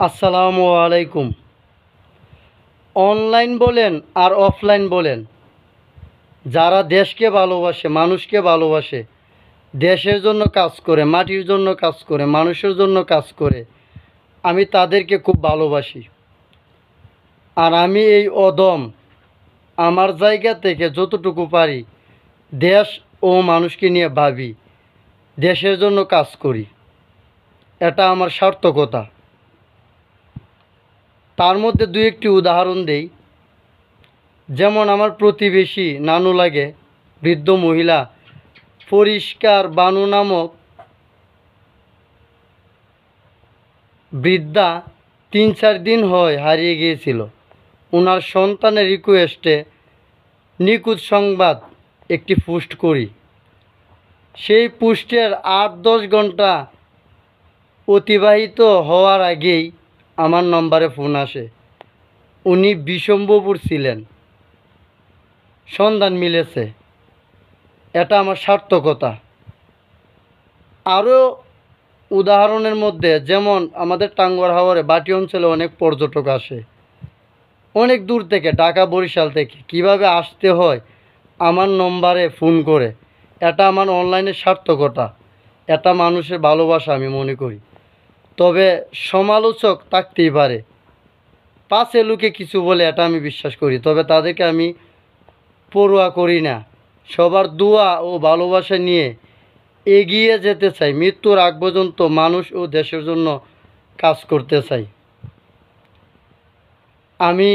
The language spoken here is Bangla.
আসসালামু আলাইকুম। অনলাইন বলেন আর অফলাইন বলেন, যারা দেশকে ভালোবাসে, মানুষকে ভালোবাসে, দেশের জন্য কাজ করে, মাটির জন্য কাজ করে, মানুষের জন্য কাজ করে, আমি তাদেরকে খুব ভালোবাসি। আর আমি এই অদম আমার জায়গা থেকে যতটুকু পারি দেশ ও মানুষকে নিয়ে ভাবি, দেশের জন্য কাজ করি। এটা আমার সার্থকতা। তার মধ্যে দুই একটি উদাহরণ দেই। যেমন আমার প্রতিবেশী নানু লাগে, বৃদ্ধ মহিলা, পরিষ্কার বানু নামক বৃদ্ধা ৩-৪ দিন হয় হারিয়ে গিয়েছিল। ওনার সন্তানের রিকোয়েস্টে নিখোঁজ সংবাদ একটি পোস্ট করি। সেই পোস্টের ৮-১০ ঘন্টা অতিবাহিত হওয়ার আগেই আমার নম্বরে ফোন আসে। উনি বিশম্বপুর ছিলেন, সন্ধান মিলেছে। এটা আমার সার্থকতা। আরও উদাহরণের মধ্যে যেমন আমাদের টাঙ্গুয়ার হাওরে বাটি অঞ্চলে অনেক পর্যটক আসে, অনেক দূর থেকে, ঢাকা বরিশাল থেকে। কিভাবে আসতে হয় আমার নম্বরে ফোন করে। এটা আমার অনলাইনের সার্থকতা। এটা মানুষের ভালোবাসা আমি মনে করি। তবে সমালোচক থাকতেই পারে, পাছে লোকে কিছু বলে, এটা আমি বিশ্বাস করি। তবে তাদেরকে আমি পরোয়া করি না। সবার দোয়া ও ভালোবাসা নিয়ে এগিয়ে যেতে চাই। মৃত্যুর আগ পর্যন্ত মানুষ ও দেশের জন্য কাজ করতে চাই। আমি